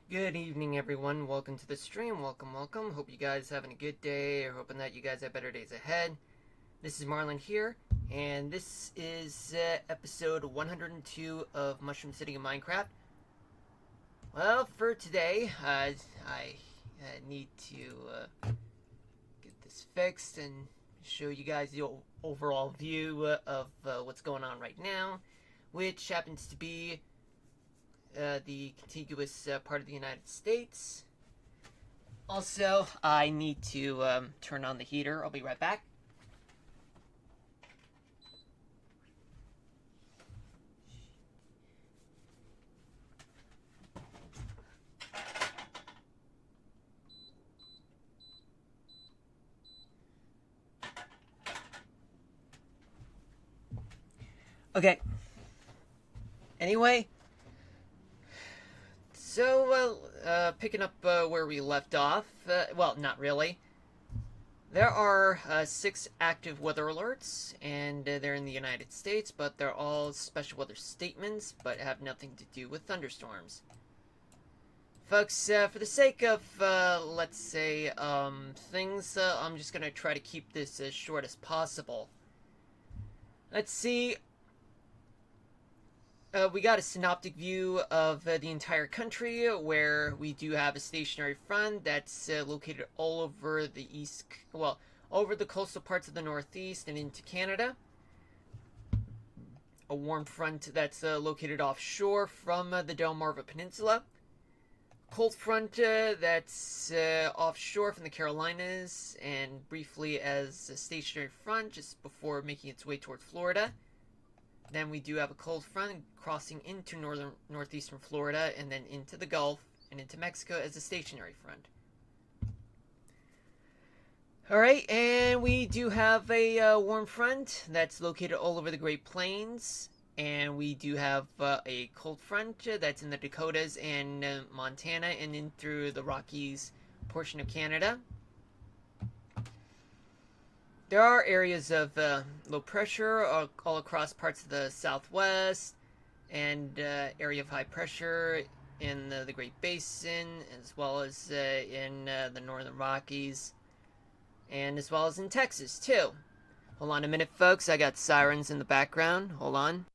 Good evening, everyone. Welcome to the stream. Welcome. Hope you guys having a good day, or hoping that you guys have better days ahead. This is Marlon here, and this is episode 102 of Mushroom City in Minecraft. Well, for today, I need to get this fixed and show you guys the overall view of what's going on right now, which happens to be the contiguous part of the United States. Also, I need to turn on the heater. I'll be right back. Okay. Anyway, so picking up where we left off. Well, not really. There are 6 active weather alerts, and they're in the United States, but they're all special weather statements, but have nothing to do with thunderstorms. Folks, for the sake of, let's say, things, I'm just gonna try to keep this as short as possible. Let's see. We got a synoptic view of the entire country, where we do have a stationary front that's located all over the east, well, over the coastal parts of the Northeast and into Canada. A warm front that's located offshore from the Delmarva Peninsula. Cold front that's offshore from the Carolinas and briefly as a stationary front just before making its way towards Florida. Then we do have a cold front crossing into northeastern Florida and then into the Gulf and into Mexico as a stationary front. Alright, and we do have a warm front that's located all over the Great Plains. And we do have a cold front that's in the Dakotas and Montana and in through the Rockies portion of Canada. There are areas of low pressure all across parts of the Southwest and area of high pressure in the Great Basin, as well as in the Northern Rockies, and as well as in Texas, too. Hold on a minute, folks. I got sirens in the background. Hold on.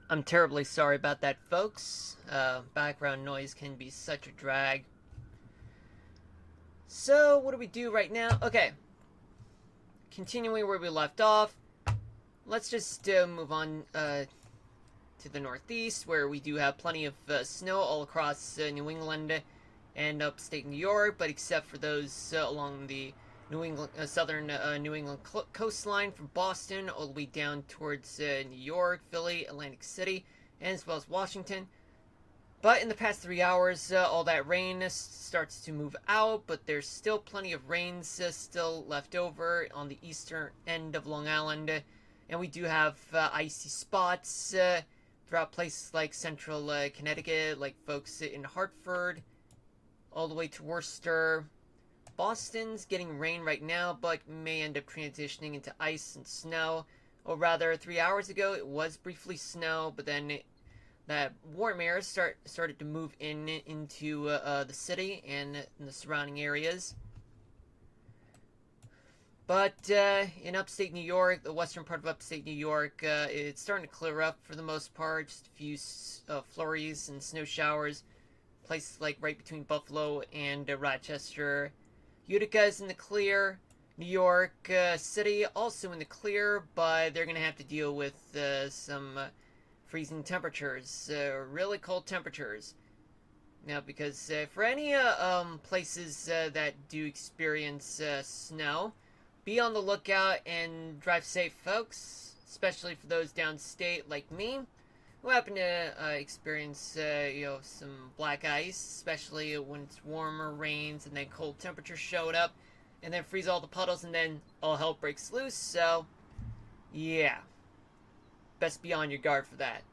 I'm terribly sorry about that, folks. Background noise can be such a drag. So, what do we do right now? Okay. Continuing where we left off, let's just move on to the Northeast, where we do have plenty of snow all across New England and upstate New York, but except for those along the New England, southern New England coastline from Boston all the way down towards New York, Philly, Atlantic City, and as well as Washington. But in the past 3 hours, all that rain starts to move out, but there's still plenty of rains still left over on the eastern end of Long Island. And we do have icy spots throughout places like central Connecticut, like folks in Hartford, all the way to Worcester. Boston's getting rain right now, but may end up transitioning into ice and snow. Or rather, 3 hours ago it was briefly snow, but then that warm air started to move into the city and the surrounding areas. But in upstate New York, the western part of upstate New York, it's starting to clear up for the most part. Just a few flurries and snow showers. Places like right between Buffalo and Rochester, Utica is in the clear. New York City also in the clear, but they're going to have to deal with some freezing temperatures, really cold temperatures. Now, because for any places that do experience snow, be on the lookout and drive safe, folks, especially for those downstate like me who happen to experience, some black ice, especially when it's warmer rains and then cold temperatures showed up, and then freeze all the puddles, and then all hell breaks loose. So, yeah, best be on your guard for that.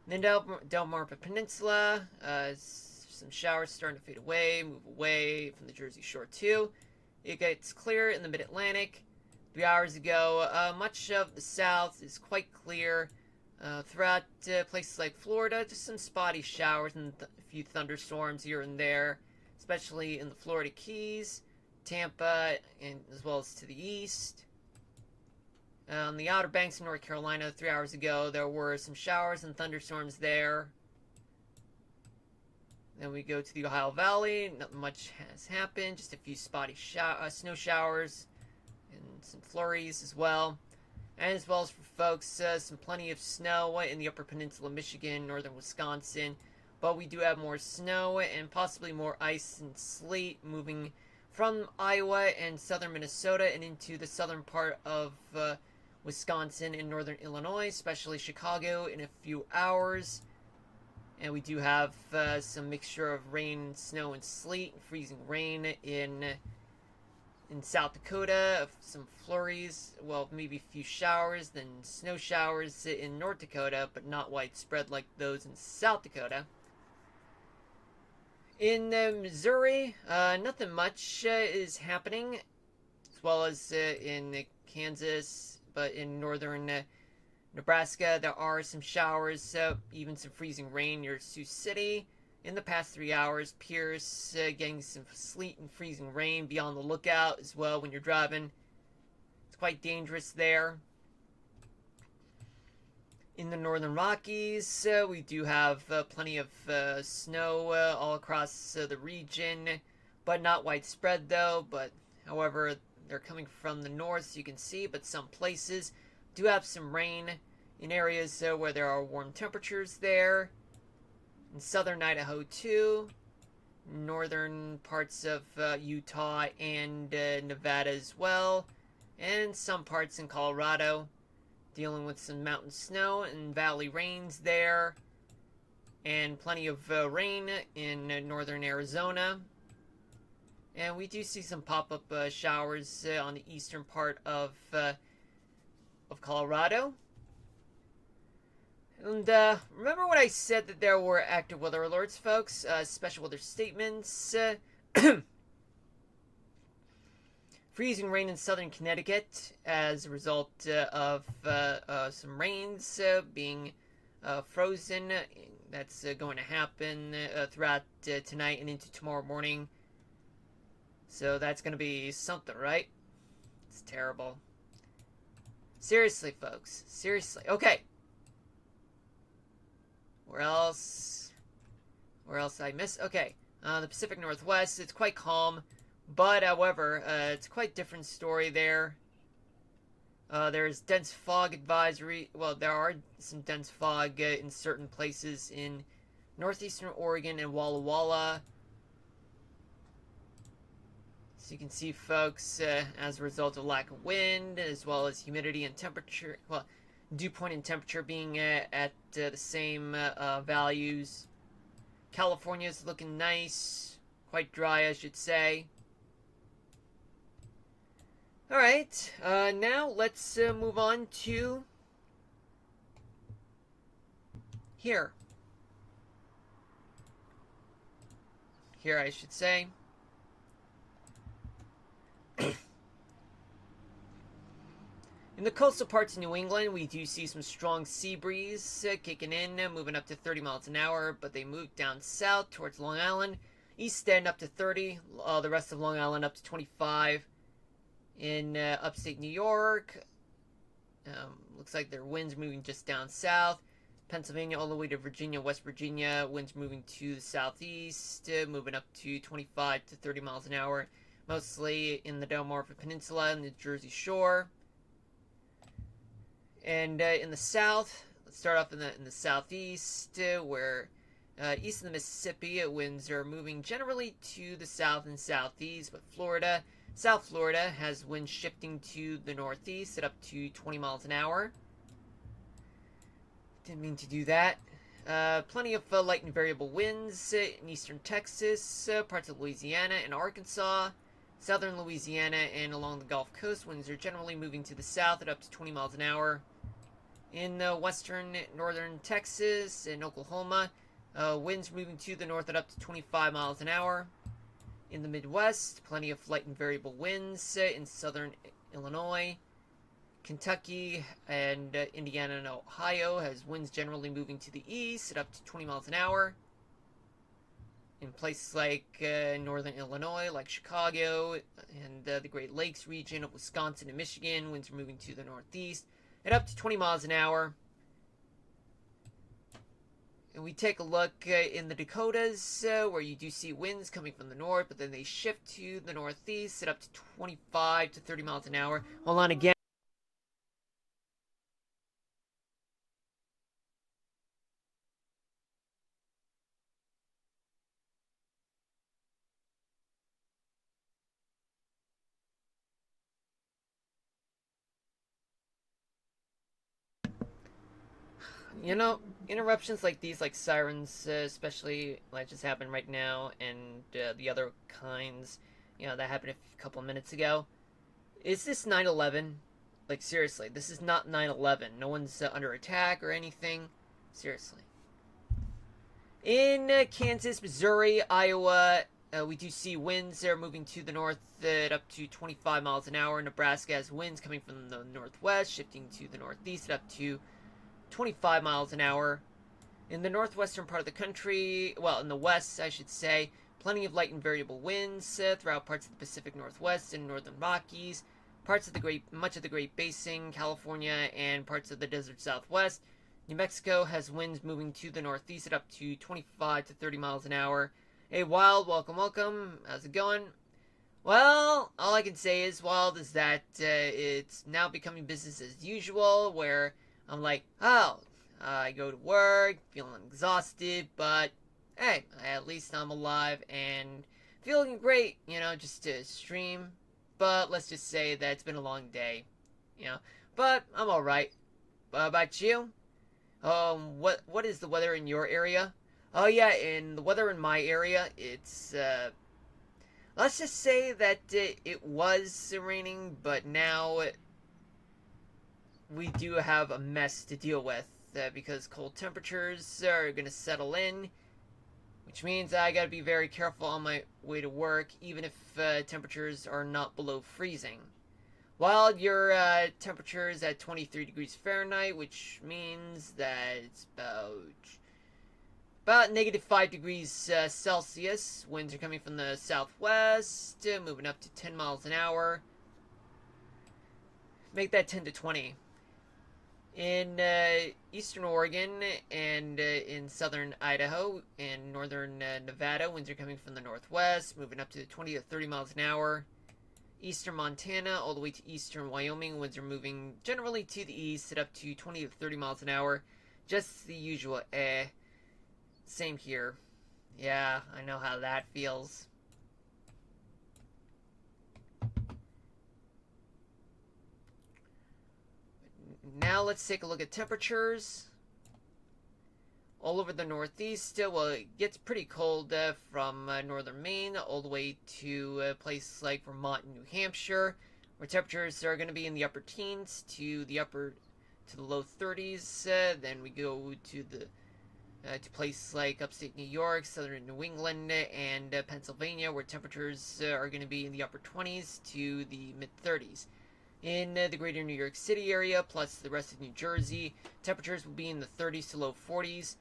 And then Delmarva Peninsula, some showers starting to fade away, move away from the Jersey Shore too. It gets clear in the Mid-Atlantic. 3 hours ago, much of the South is quite clear. Throughout places like Florida, just some spotty showers and a few thunderstorms here and there, especially in the Florida Keys, Tampa, and as well as to the east. On the Outer Banks of North Carolina, 3 hours ago, there were some showers and thunderstorms there. Then we go to the Ohio Valley. Not much has happened. Just a few spotty snow showers and some flurries as well. And as well as for folks, some plenty of snow in the Upper Peninsula, Michigan, northern Wisconsin. But we do have more snow and possibly more ice and sleet moving from Iowa and southern Minnesota and into the southern part of Wisconsin and northern Illinois, especially Chicago, in a few hours. And we do have some mixture of rain, snow, and sleet, freezing rain in South Dakota, some flurries, well, maybe a few showers, then snow showers in North Dakota, but not widespread like those in South Dakota. In Missouri, nothing much is happening, as well as in Kansas, but in northern Nebraska, there are some showers, even some freezing rain near Sioux City. In the past 3 hours, Pierce getting some sleet and freezing rain. Be on the lookout as well when you're driving. It's quite dangerous there. In the northern Rockies, we do have plenty of snow all across the region, but not widespread though. But however, they're coming from the north, so you can see. But some places do have some rain in areas where there are warm temperatures there. In southern Idaho too, northern parts of Utah and Nevada as well, and some parts in Colorado, dealing with some mountain snow and valley rains there, and plenty of rain in northern Arizona. And we do see some pop-up showers on the eastern part of Colorado. And remember when I said that there were active weather alerts, folks? Special weather statements. Freezing rain in southern Connecticut as a result of some rains being frozen. That's going to happen throughout tonight and into tomorrow morning. So that's going to be something, right? It's terrible. Seriously, folks. Seriously. Okay. Where else did I miss? Okay, the Pacific Northwest, it's quite calm, but however, it's quite different story there. There's dense fog advisory. Well, there are some dense fog in certain places in northeastern Oregon and Walla Walla. So you can see, folks, as a result of lack of wind, as well as humidity and temperature, well, dew point and temperature being at the same values. California's looking nice, quite dry, I should say. Alright, now let's move on to here. Here, I should say. In the coastal parts of New England, we do see some strong sea breeze kicking in, moving up to 30 miles an hour, but they move down south towards Long Island. East End up to 30, the rest of Long Island up to 25. In upstate New York, looks like their winds moving just down south. Pennsylvania all the way to Virginia, West Virginia, winds moving to the southeast, moving up to 25 to 30 miles an hour. mostly in the Delmarva Peninsula and the Jersey Shore. And in the south, let's start off in the southeast, where east of the Mississippi, winds are moving generally to the south and southeast, but South Florida, has winds shifting to the northeast at up to 20 miles an hour. Didn't mean to do that. Plenty of light and variable winds in eastern Texas, parts of Louisiana and Arkansas, southern Louisiana, and along the Gulf Coast. Winds are generally moving to the south at up to 20 miles an hour. In western northern Texas and Oklahoma, winds moving to the north at up to 25 miles an hour. In the Midwest, plenty of light and variable winds in southern Illinois. Kentucky and Indiana and Ohio has winds generally moving to the east at up to 20 miles an hour. In places like northern Illinois, like Chicago, and the Great Lakes region of Wisconsin and Michigan, winds are moving to the northeast at up to 20 miles an hour. And we take a look in the Dakotas, where you do see winds coming from the north, but then they shift to the northeast at up to 25 to 30 miles an hour. Hold on again. You know, interruptions like these, like sirens, especially like just happened right now, and the other kinds, that happened a couple of minutes ago. Is this 9/11? Like, seriously, this is not 9/11. No one's under attack or anything. Seriously. In Kansas, Missouri, Iowa, we do see winds there moving to the north at up to 25 miles an hour. Nebraska has winds coming from the northwest, shifting to the northeast at up to 25 miles an hour. In the northwestern part of the country, well, in the west, I should say, plenty of light and variable winds throughout parts of the Pacific Northwest and northern Rockies, much of the Great Basin, California, and parts of the desert Southwest. New Mexico has winds moving to the northeast at up to 25 to 30 miles an hour. Hey, Wild, welcome. How's it going? Well, all I can say is, Wild, is that it's now becoming business as usual, where I'm like, oh, I go to work, feeling exhausted, but hey, at least I'm alive and feeling great, just to stream. But let's just say that it's been a long day, But I'm alright. About you? What is the weather in your area? Oh yeah, in the weather in my area, it's let's just say that it was raining, but now we do have a mess to deal with because cold temperatures are going to settle in, which means I got to be very careful on my way to work, even if temperatures are not below freezing. While your temperature is at 23 degrees Fahrenheit, which means that it's about negative 5 degrees Celsius. Winds are coming from the southwest, moving up to 10 miles an hour. Make that 10 to 20. In eastern Oregon and in southern Idaho and northern Nevada, winds are coming from the northwest, moving up to 20 to 30 miles an hour. Eastern Montana all the way to eastern Wyoming, winds are moving generally to the east at up to 20 to 30 miles an hour. Just the usual Same here. Yeah, I know how that feels. Now let's take a look at temperatures. All over the northeast, well, it gets pretty cold from northern Maine all the way to places like Vermont and New Hampshire, where temperatures are going to be in the upper teens to the low 30s. Then we go to places like upstate New York, southern New England, and Pennsylvania, where temperatures are going to be in the upper 20s to the mid 30s. In the greater New York City area, plus the rest of New Jersey, temperatures will be in the 30s to low 40s.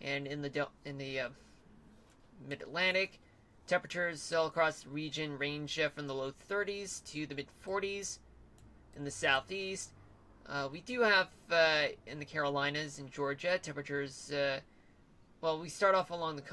And in the mid-Atlantic, temperatures all across the region range from the low 30s to the mid-40s. In the southeast, we do have in the Carolinas and Georgia temperatures. Well, we start off along the coast.